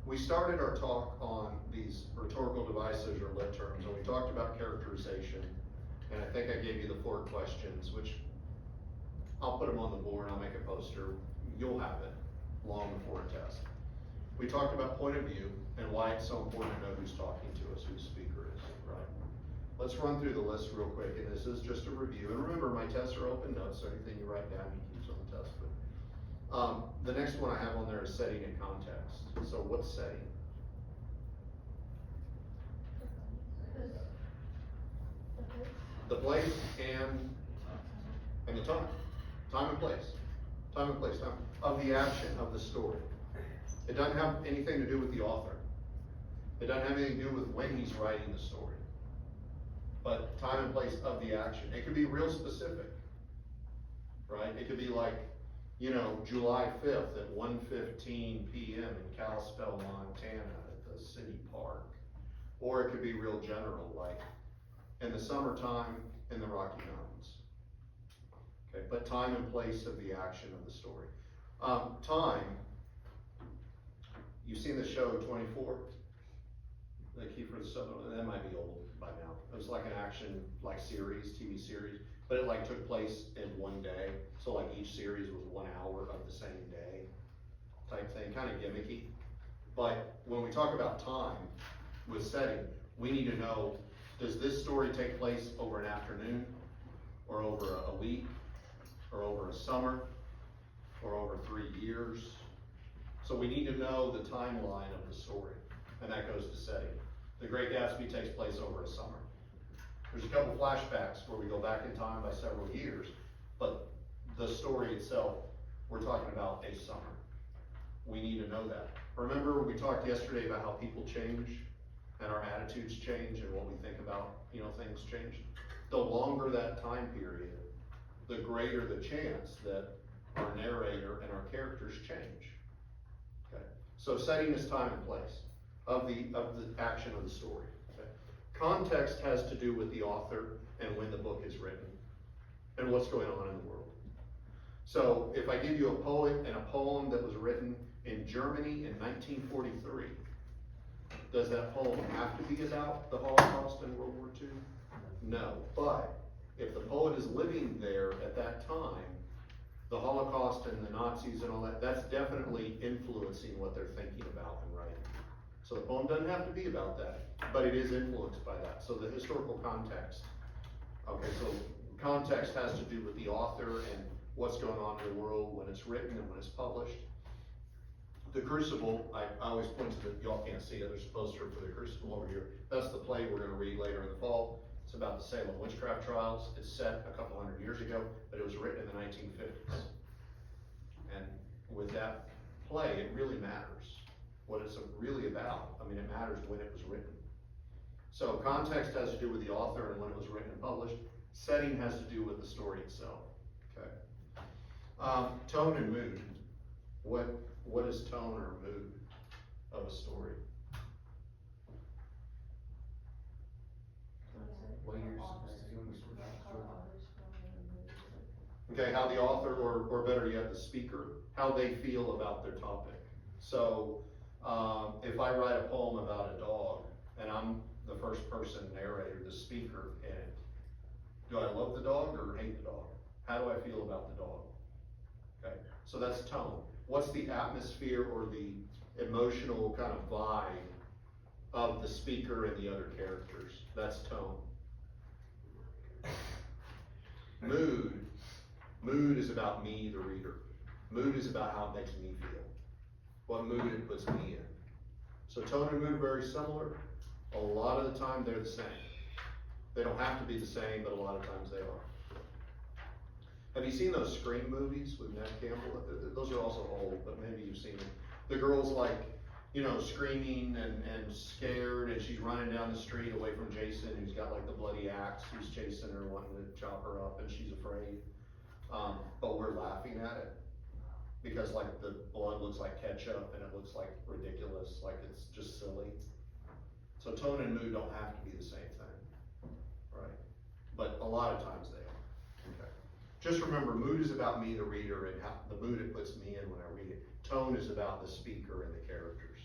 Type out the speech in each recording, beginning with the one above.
We started our talk on these rhetorical devices or lit terms, and we talked about characterization, and I think I gave you the 4 questions, which I'll put them on the board, I'll make a poster, you'll have it long before a test. We talked about point of view and why it's so important to know who's talking to us, who the speaker is, right? Let's run through the list real quick, and this is just a review. And remember, my tests are open notes, so anything you write down, you can use on the test. But the next one I have on there is setting and context. So what's setting? The place and the time. Time and place. Time and place. Time of the action of the story. It doesn't have anything to do with the author. It doesn't have anything to do with when he's writing the story. But time and place of the action. It could be real specific, right? It could be like, you know, July 5th at 1:15 p.m. in Kalispell, Montana at the city park. Or it could be real general, like in the summertime in the Rocky Mountains. Okay, but time and place of the action of the story. Time, you've seen the show 24? The Kiefer Sutherland, that might be old by now. It was like an action, like series, TV series, but it like took place in one day. So like each series was 1 hour of the same day type thing, kind of gimmicky. But when we talk about time with setting, we need to know, does this story take place over an afternoon or over a week or over a summer or over 3 years? So we need to know the timeline of the story, and that goes to setting. The Great Gatsby takes place over a summer. There's a couple flashbacks where we go back in time by several years, but the story itself, we're talking about a summer. We need to know that. Remember we talked yesterday about how people change and our attitudes change and what we think about, you know, things change. The longer that time period, the greater the chance that our narrator and our characters change. Okay. So setting is time and place of the action of the story. Okay. Context has to do with the author and when the book is written and what's going on in the world. So if I give you a poet and a poem that was written in Germany in 1943, does that poem have to be about the Holocaust and World War II? No, but if the poet is living there at that time, the Holocaust and the Nazis and all that, that's definitely influencing what they're thinking about and writing. So the poem doesn't have to be about that, but it is influenced by that. So the historical context. Okay, so context has to do with the author and what's going on in the world when it's written and when it's published. The Crucible, I always point to the, y'all can't see it, there's a poster for the Crucible over here. That's the play we're gonna read later in the fall. It's about the Salem witchcraft trials. It's set a couple hundred years ago, but it was written in the 1950s. And with that play, it really matters what it's really about. I mean, it matters when it was written. So context has to do with the author and when it was written and published. Setting has to do with the story itself, okay? Tone and mood. What is tone or mood of a story? What you're supposed to do in the story. Okay, how the author, or better yet, the speaker, how they feel about their topic. So, if I write a poem about a dog, and I'm the first person narrator, the speaker in it, do I love the dog or hate the dog? How do I feel about the dog? Okay, so that's tone. What's the atmosphere or the emotional kind of vibe of the speaker and the other characters? That's tone. Mood. Mood is about me, the reader. Mood is about how it makes me feel. What mood it puts me in. So tone and mood are very similar. A lot of the time they're the same. They don't have to be the same, but a lot of times they are. Have you seen those Scream movies with Neve Campbell? Those are also old, but maybe you've seen them. The girl's like, you know, screaming and scared, and she's running down the street away from Jason, who's got like the bloody axe, who's chasing her, wanting to chop her up, and she's afraid. But we're laughing at it because like the blood looks like ketchup and it looks like ridiculous, like it's just silly. So tone and mood don't have to be the same thing, right? But a lot of times they are. Okay. Just remember, mood is about me, the reader, and how, the mood it puts me in when I read it. Tone is about the speaker and the characters.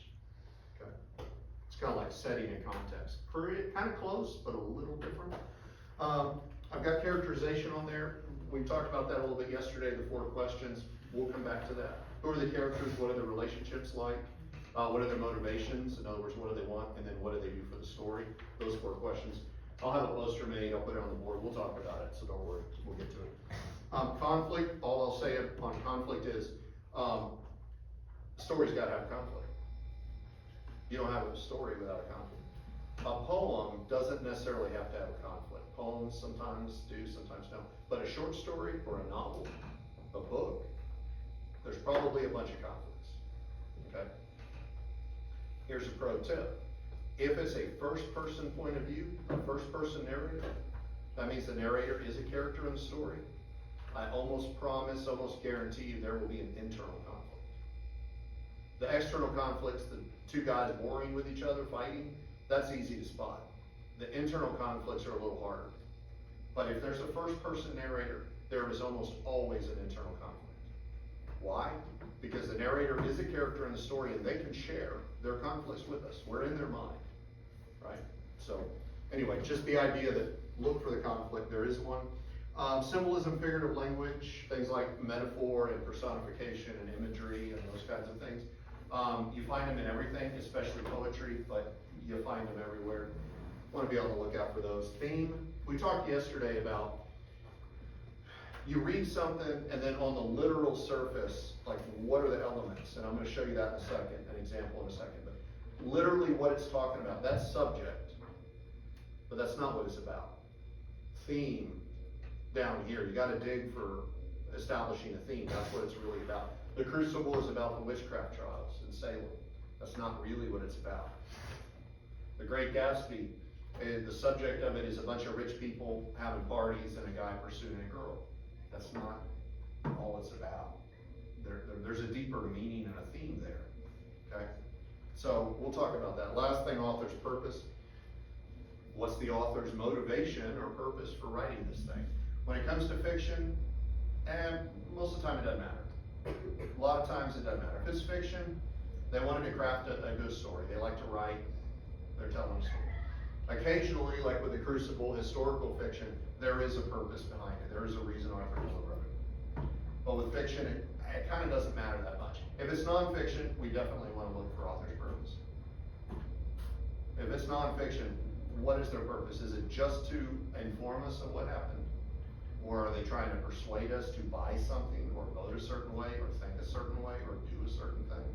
Okay? It's kind of like setting and context. Kind of close, but a little different. I've got characterization on there. We talked about that a little bit yesterday, the 4 questions. We'll come back to that. Who are the characters? What are the relationships like? What are their motivations? In other words, what do they want? And then what do they do for the story? Those 4 questions. I'll have a poster made, I'll put it on the board, we'll talk about it, so don't worry, we'll get to it. Conflict, all I'll say on conflict is, story's gotta have conflict. You don't have a story without a conflict. A poem doesn't necessarily have to have a conflict. Poems sometimes do, sometimes don't. But a short story or a novel, a book, there's probably a bunch of conflicts, okay? Here's a pro tip. If it's a first-person point of view, a first-person narrative, that means the narrator is a character in the story. I almost promise, almost guarantee you there will be an internal conflict. The external conflicts, the 2 guys warring with each other, fighting, that's easy to spot. The internal conflicts are a little harder. But if there's a first-person narrator, there is almost always an internal conflict. Why? Because the narrator is a character in the story and they can share their conflicts with us. We're in their mind, right? So anyway, just the idea that look for the conflict, there is one. Symbolism, figurative language, things like metaphor and personification and imagery and those kinds of things. You find them in everything, especially poetry, but you find them everywhere. Want to be on the lookout for those. Theme, we talked yesterday about you read something and then on the literal surface, like what are the elements? And I'm going to show you that in a second, an example in a second. But literally what it's talking about, that's subject, but that's not what it's about. Theme, down here, you got to dig for establishing a theme. That's what it's really about. The Crucible is about the witchcraft trials in Salem. That's not really what it's about. The Great Gatsby, the subject of it is a bunch of rich people having parties and a guy pursuing a girl. That's not all it's about. There's a deeper meaning and a theme there, okay? So we'll talk about that. Last thing, author's purpose. What's the author's motivation or purpose for writing this thing? When it comes to fiction, and most of the time it doesn't matter. A lot of times it doesn't matter. If it's fiction, they wanted to craft a good story. They like to write, they're telling a story. Occasionally, like with the Crucible, historical fiction, there is a purpose behind it. There is a reason Arthur Miller wrote it. But with fiction, it kind of doesn't matter that much. If it's nonfiction, we definitely want to look for author's purpose. If it's nonfiction, what is their purpose? Is it just to inform us of what happened? Or are they trying to persuade us to buy something or vote a certain way or think a certain way or do a certain thing?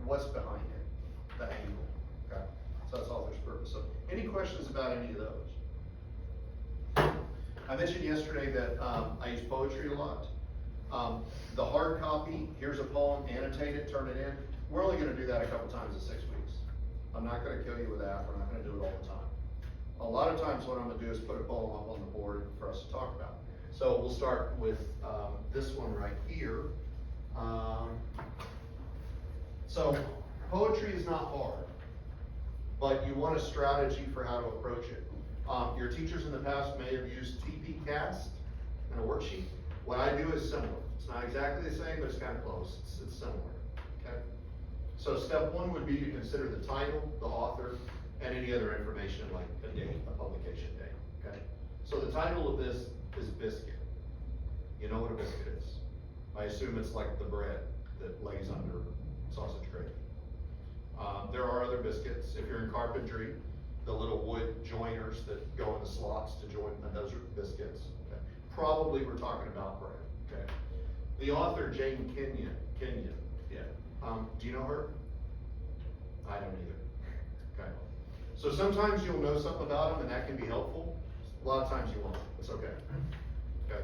What's behind it? The angle, okay? So that's author's purpose. So any questions about any of those? I mentioned yesterday that I use poetry a lot. The hard copy, here's a poem, annotate it, turn it in. We're only gonna do that a couple times in 6 weeks. I'm not gonna kill you with that, we're not gonna do it all the time. A lot of times what I'm gonna do is put a poem up on the board for us to talk about. So we'll start with this one right here. So poetry is not hard, but you want a strategy for how to approach it. Your teachers in the past may have used TP-Cast in a worksheet. What I do is similar. It's not exactly the same, but it's kind of close. It's similar, okay? So step 1 would be to consider the title, the author, and any other information like a date, a publication date, okay? So the title of this is Biscuit. You know what a biscuit is. I assume it's like the bread that lays under sausage gravy. There are other biscuits. If you're in carpentry, the little wood joiners that go in the slots to join, and those are biscuits. Okay? Probably we're talking about bread, okay? The author, Jane Kenyon, yeah. Do you know her? I don't either, okay? So sometimes you'll know something about them and that can be helpful. A lot of times you won't, it's okay, okay?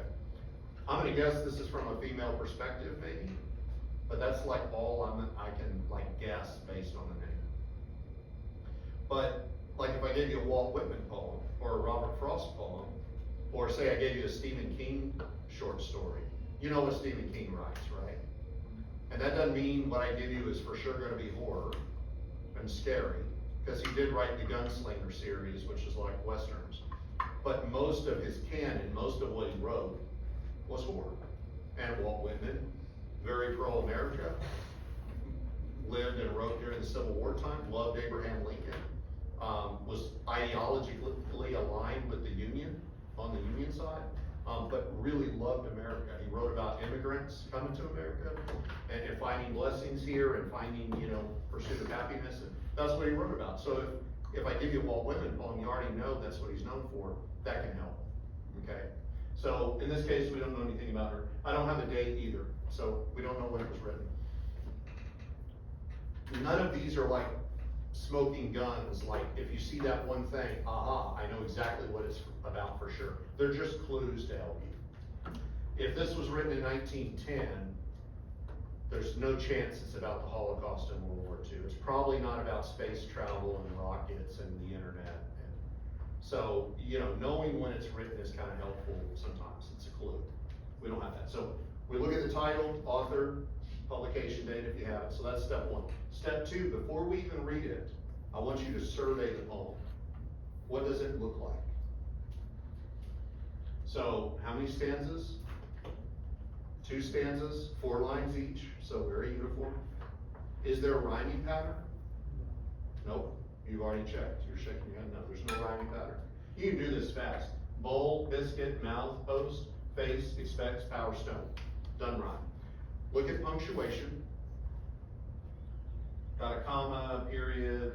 I'm gonna guess this is from a female perspective maybe, but that's like all I can like guess based on the name. But like if I gave you a Walt Whitman poem or a Robert Frost poem, or say I gave you a Stephen King short story, you know what Stephen King writes, right? And that doesn't mean what I give you is for sure gonna be horror and scary, because he did write the Gunslinger series, which is like Westerns. But most of his canon, most of what he wrote was for. And Walt Whitman, very pro-America, lived and wrote during the Civil War time, loved Abraham Lincoln, was ideologically aligned with the Union, on the Union side, but really loved America. He wrote about immigrants coming to America and finding blessings here and finding, pursuit of happiness, and that's what he wrote about. So if I give you a Walt Whitman poem, you already know that's what he's known for, that can help, okay? So in this case, we don't know anything about her. I don't have the date either, so we don't know when it was written. None of these are like smoking guns, like if you see that one thing, aha, I know exactly what it's about for sure. They're just clues to help you. If this was written in 1910, there's no chance it's about the Holocaust and World War II. It's probably not about space travel and rockets and the internet. And so, knowing when it's written is kind of helpful sometimes. It's a clue. We don't have that. So we look at the title, author, publication date if you have it. So that's step one. Step two, before we even read it, I want you to survey the poem. What does it look like? So how many stanzas? 2 stanzas, 4 lines each, so very uniform. Is there a rhyming pattern? Nope, you've already checked. You're shaking your head no, there's no rhyming pattern. You can do this fast. Bowl, biscuit, mouth, post, face, expects, power, stone. Done rhyme. Look at punctuation. Got a comma, period,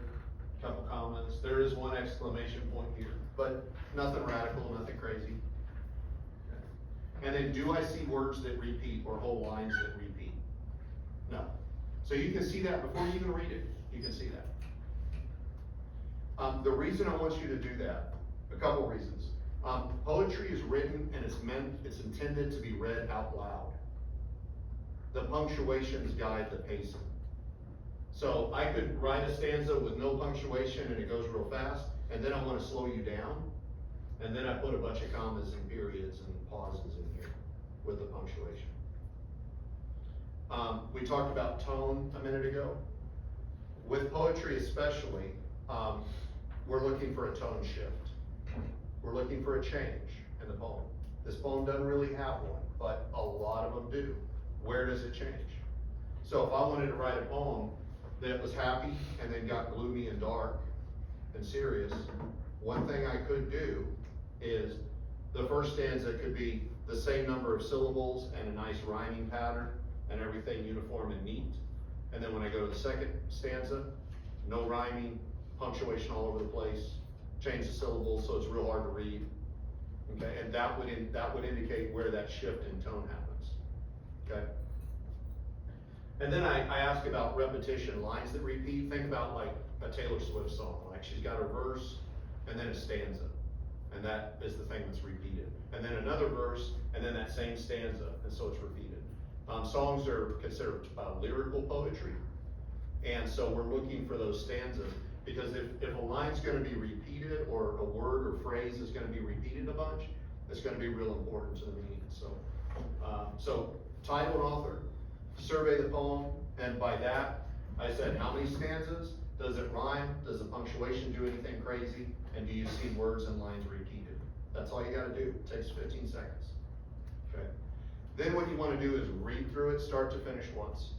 couple commas. There is one exclamation point here, but nothing radical, nothing crazy. And then do I see words that repeat or whole lines that repeat? No. So you can see that before you even read it. You can see that. The reason I want you to do that, a couple reasons. Poetry is written and it's intended to be read out loud. The punctuations guide the pacing. So I could write a stanza with no punctuation and it goes real fast, and then I want to slow you down, and then I put a bunch of commas and periods and pauses in here with the punctuation. We talked about tone a minute ago. With poetry especially, we're looking for a tone shift. We're looking for a change in the poem. This poem doesn't really have one, but a lot of them do. Where does it change? So if I wanted to write a poem that was happy and then got gloomy and dark and serious, one thing I could do is the first stanza could be the same number of syllables and a nice rhyming pattern and everything uniform and neat. And then when I go to the second stanza, no rhyming, punctuation all over the place, change the syllables so it's real hard to read. Okay, and that would indicate where that shift in tone happens. Okay. And then I ask about repetition, lines that repeat. Think about like a Taylor Swift song, like she's got her verse and then a stanza, and that is the thing that's repeated. And then another verse, and then that same stanza, and so it's repeated. Songs are considered lyrical poetry, and so we're looking for those stanzas, because if a line's gonna be repeated, or a word or phrase is gonna be repeated a bunch, it's gonna be real important to the meaning. So title and author, survey the poem, and by that, I said how many stanzas, does it rhyme, does the punctuation do anything crazy, and do you see words and lines repeated? That's all you gotta do, it takes 15 seconds, okay? Then what you wanna do is read through it start to finish once,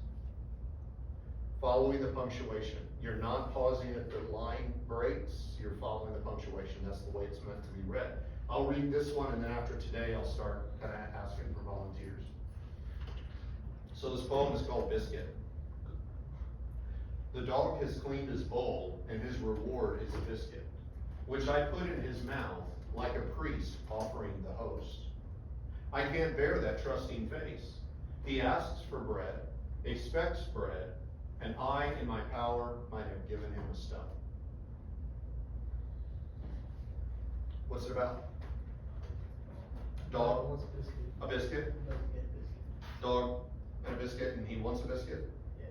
following the punctuation. You're not pausing at the line breaks, you're following the punctuation, that's the way it's meant to be read. I'll read this one, and then after today, I'll start kinda asking for volunteers. So this poem is called Biscuit. The dog has cleaned his bowl, and his reward is a biscuit, which I put in his mouth like a priest offering the host. I can't bear that trusting face. He asks for bread, expects bread, and I, in my power, might have given him a stone. What's it about? Dog, What's biscuit? a biscuit, Doesn't get biscuit. dog, and a biscuit, and he wants a biscuit. Yeah,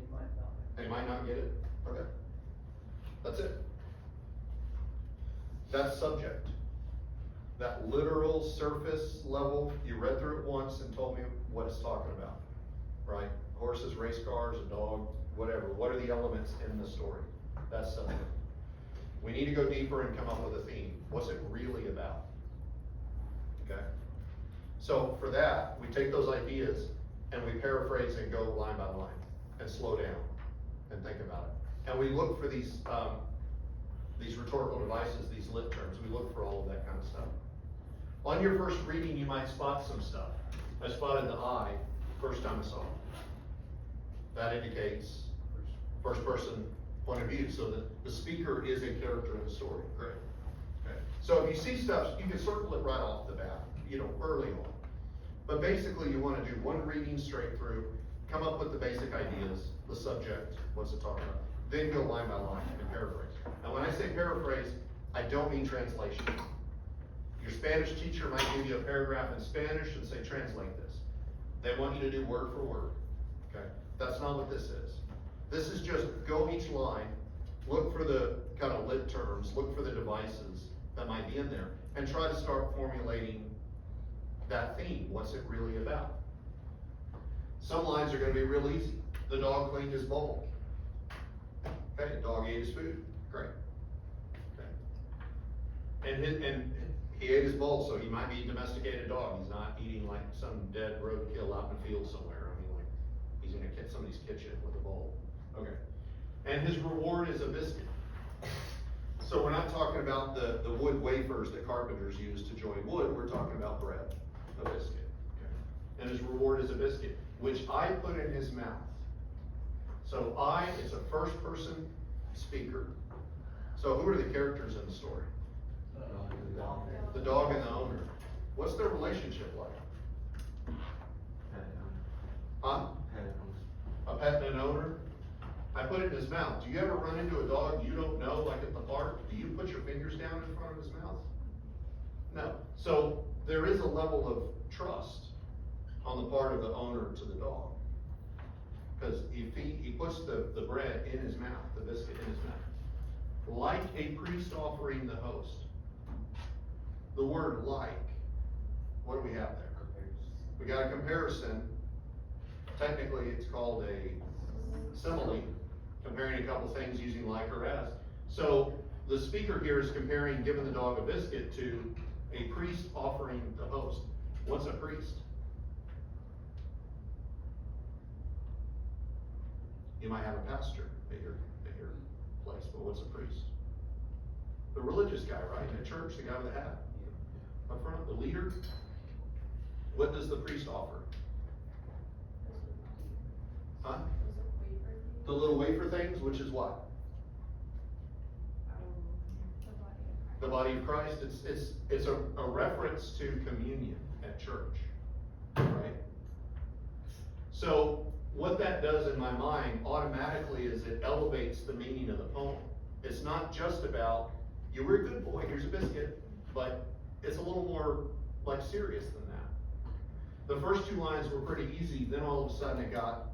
he might not. They might not get it. Okay. That's it. That's subject. That literal surface level, you read through it once and told me what it's talking about, right? Horses, race cars, a dog, whatever. What are the elements in the story? That's subject. We need to go deeper and come up with a theme. What's it really about? Okay. So for that, we take those ideas and we paraphrase and go line by line and slow down and think about it. And we look for these rhetorical devices, these lit terms. We look for all of that kind of stuff. On your first reading, you might spot some stuff. I spotted the I first time I saw it. That indicates first person point of view, so that the speaker is a character in the story. Great. Okay. So if you see stuff, you can circle it right off the bat, early on. But basically you want to do one reading straight through, come up with the basic ideas, the subject, what's it talking about, then go line by line and paraphrase. Now when I say paraphrase, I don't mean translation. Your Spanish teacher might give you a paragraph in Spanish and say, translate this. They want you to do word for word, okay? That's not what this is. This is just go each line, look for the kind of lit terms, look for the devices that might be in there, and try to start formulating that theme. What's it really about? Some lines are gonna be real easy. The dog cleaned his bowl. Okay, dog ate his food. Great. Okay. And he ate his bowl, so he might be a domesticated dog. He's not eating like some dead roadkill out in the field somewhere. I mean, like, he's in somebody's kitchen with a bowl. Okay. And his reward is a biscuit. So we're not talking about the wood wafers that carpenters use to join wood. We're talking about bread, a biscuit. Okay. And his reward is a biscuit, which I put in his mouth. So I is a first person speaker. So who are the characters in the story? The dog and the owner. What's their relationship like? Huh? A pet and an owner? I put it in his mouth. Do you ever run into a dog you don't know, like at the park? Do you put your fingers down in front of his mouth? No. So there is a level of trust on the part of the owner to the dog. Because he puts the bread in his mouth, the biscuit in his mouth. Like a priest offering the host. The word like, what do we have there? We got a comparison. Technically it's called a simile, comparing a couple things using like or as. So the speaker here is comparing giving the dog a biscuit to a priest offering the host. What's a priest? You might have a pastor at your place, but what's a priest? The religious guy, right? In a church, the guy with the hat. Up front, the leader. What does the priest offer? Huh? The little wafer things, which is what? The body of Christ. It's a reference to communion at church, right? So what that does in my mind automatically is it elevates the meaning of the poem. It's not just about, you were a good boy, here's a biscuit, but it's a little more like serious than that. The first two lines were pretty easy, then all of a sudden it got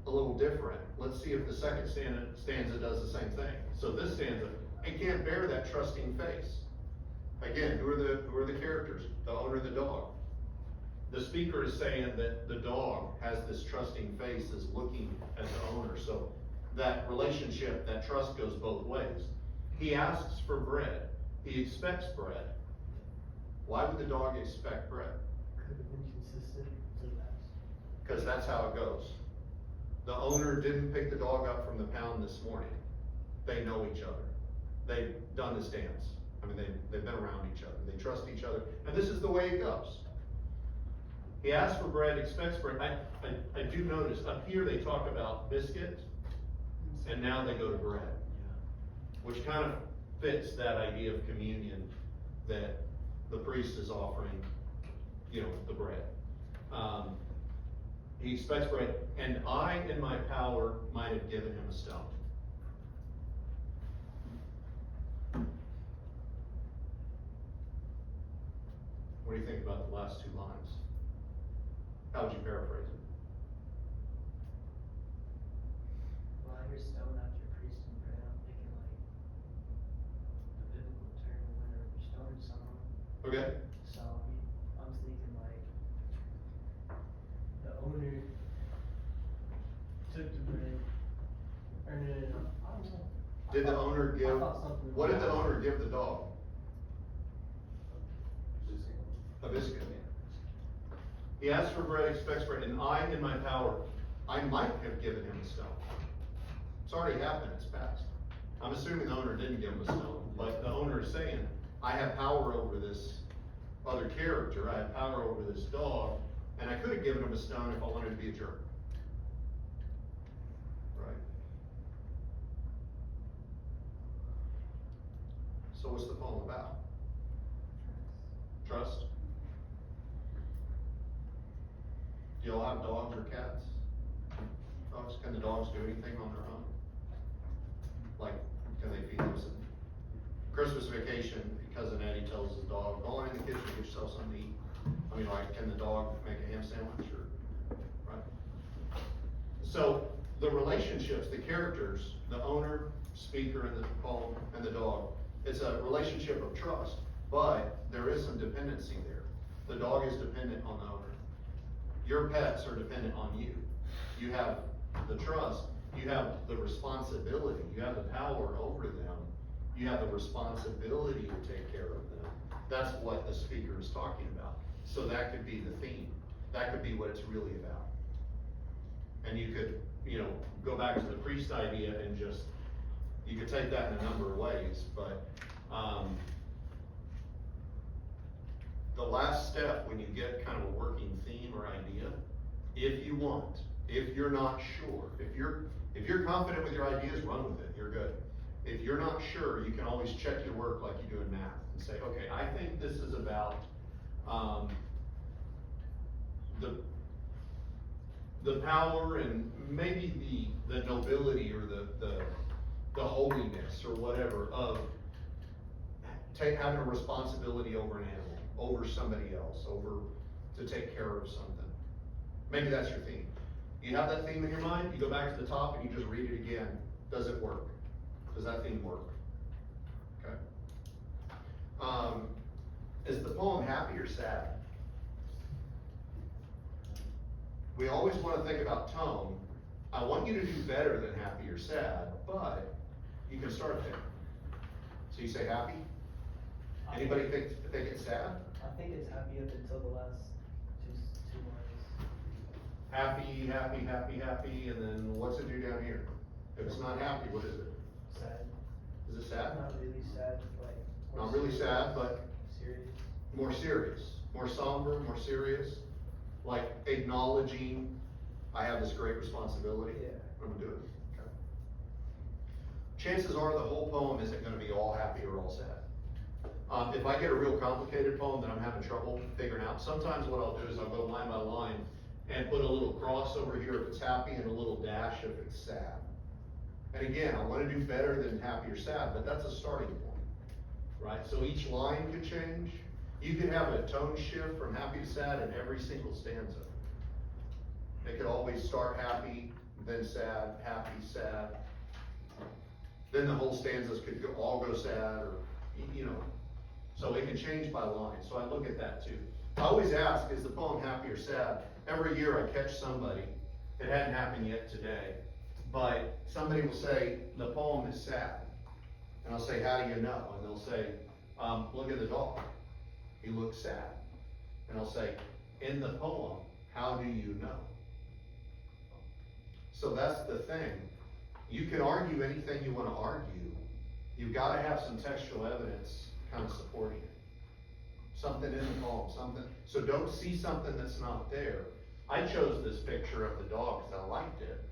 a little different. Let's see if the second stanza does the same thing. So this stanza, it can't bear that trusting face. Again, who are the characters? The owner of the dog. The speaker is saying that the dog has this trusting face, is looking at the owner. So that relationship, that trust goes both ways. He asks for bread. He expects bread. Why would the dog expect bread? Could have been consistent to that. Because that's how it goes. The owner didn't pick the dog up from the pound this morning. They know each other. They've done this dance. I mean, they've been around each other. They trust each other. And this is the way it goes. He asks for bread, expects bread. I do notice up here they talk about biscuit, and now they go to bread, which kind of fits that idea of communion that the priest is offering, the bread. He expects bread, and I in my power might have given him a stone. What do you think about the last two lines? How would you paraphrase it? Well, I hear stone after priest and bread. I'm thinking like the biblical term whenever you're stoning someone. Okay. So I'm thinking like the owner took the bread, or no, I don't know. Did the owner give, I thought something. what did the owner give the dog? A biscuit. He asks for bread, expects bread, and I, in my power, I might have given him a stone. It's already happened, it's past. I'm assuming the owner didn't give him a stone, but the owner is saying, I have power over this other character, I have power over this dog, and I could have given him a stone if I wanted to be a jerk. Right? So what's the poem about? Trust. Do y'all have dogs or cats? Dogs, can the dogs do anything on their own? Like, can they feed themselves? Christmas vacation, cousin Eddie tells his dog, go on in the kitchen, get yourself something to eat. I mean, like, can the dog make a ham sandwich or, right? So, the relationships, the characters, the owner, speaker in the poem, and the dog, it's a relationship of trust, but there is some dependency there. The dog is dependent on the owner. Your pets are dependent on you. You have the trust, you have the responsibility, you have the power over them, you have the responsibility to take care of them. That's what the speaker is talking about. So that could be the theme. That could be what it's really about. And you could, go back to the priest idea and just, you could take that in a number of ways, but the last step when you get kind of a working theme or idea, if you want, if you're not sure, if you're confident with your ideas, run with it, you're good. If you're not sure, you can always check your work like you do in math and say, okay, I think this is about the power and maybe the nobility or the holiness or whatever of having a responsibility over an animal, over somebody else, over to take care of something. Maybe that's your theme. You have that theme in your mind, you go back to the top and you just read it again. Does it work? Does that theme work? Okay. Is the poem happy or sad? We always want to think about tone. I want you to do better than happy or sad, but you can start there. So you say happy? Anybody think it's sad? I think it's happy up until the last two lines. Happy, happy, happy, happy, and then what's it do down here? If it's not happy, what is it? Sad. Is it sad? Not really sad, like. Not really sad, but serious. more serious, more somber, more serious, like acknowledging, I have this great responsibility. Yeah. I'm gonna do it. Okay. Chances are the whole poem isn't gonna be all happy or all sad. If I get a real complicated poem that I'm having trouble figuring out, sometimes what I'll do is I'll go line by line and put a little cross over here if it's happy and a little dash if it's sad. And again, I wanna do better than happy or sad, but that's a starting point, right? So each line could change. You could have a tone shift from happy to sad in every single stanza. It could always start happy, then sad, happy, sad. Then the whole stanzas could all go sad, or, so it can change by line. So I look at that too. I always ask, is the poem happy or sad? Every year I catch somebody, it hadn't happened yet today, but somebody will say, the poem is sad. And I'll say, how do you know? And they'll say, look at the dog. He looks sad. And I'll say, in the poem, how do you know? So that's the thing. You can argue anything you want to argue. You've got to have some textual evidence kind of supporting it. Something in the poem, something. So don't see something that's not there. I chose this picture of the dog because I liked it.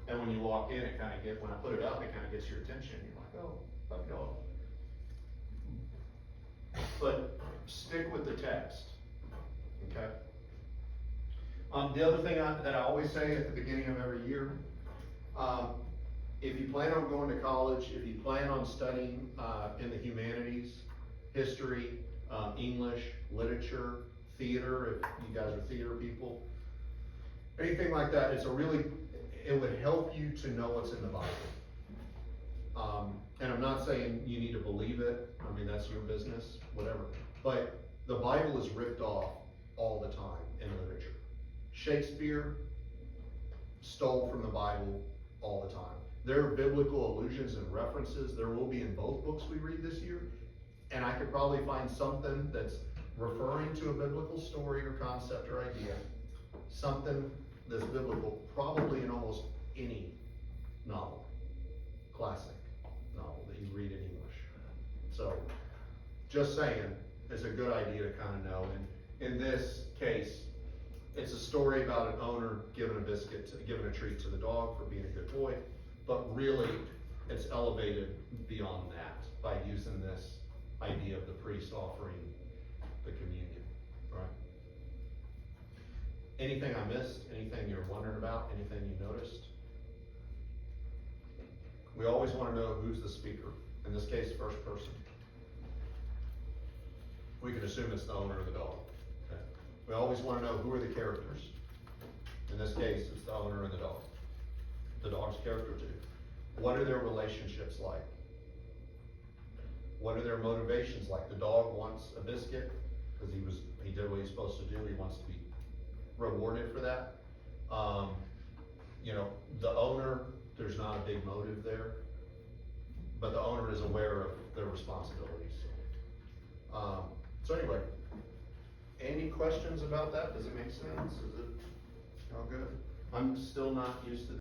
And when you walk in, when I put it up, it kind of gets your attention. You're like, oh, fuck dog. But stick with the text, okay? The other thing that I always say at the beginning of every year, if you plan on going to college, if you plan on studying in the humanities, history, English, literature, theater, if you guys are theater people, anything like that, it would help you to know what's in the Bible. And I'm not saying you need to believe it, I mean, that's your business, whatever. But the Bible is ripped off all the time in literature. Shakespeare stole from the Bible all the time. There are biblical allusions and references, there will be in both books we read this year. And I could probably find something that's referring to a biblical story or concept or idea, something that's biblical, probably in almost any novel, classic novel that you read in English. So, just saying, it's a good idea to kind of know. And in this case, it's a story about an owner giving a treat to the dog for being a good boy, but really, it's elevated beyond that by using this idea of the priest offering the communion, right? Anything I missed? Anything you're wondering about? Anything you noticed? We always want to know who's the speaker. In this case, first person. We can assume it's the owner of the dog. Okay. We always want to know who are the characters. In this case, it's the owner and the dog. The dog's character too. What are their relationships like? What are their motivations like? The dog wants a biscuit because he did what he's supposed to do. He wants to be rewarded for that. The owner, there's not a big motive there, but the owner is aware of their responsibilities. So anyway, any questions about that? Does it make sense? Is it all good? I'm still not used to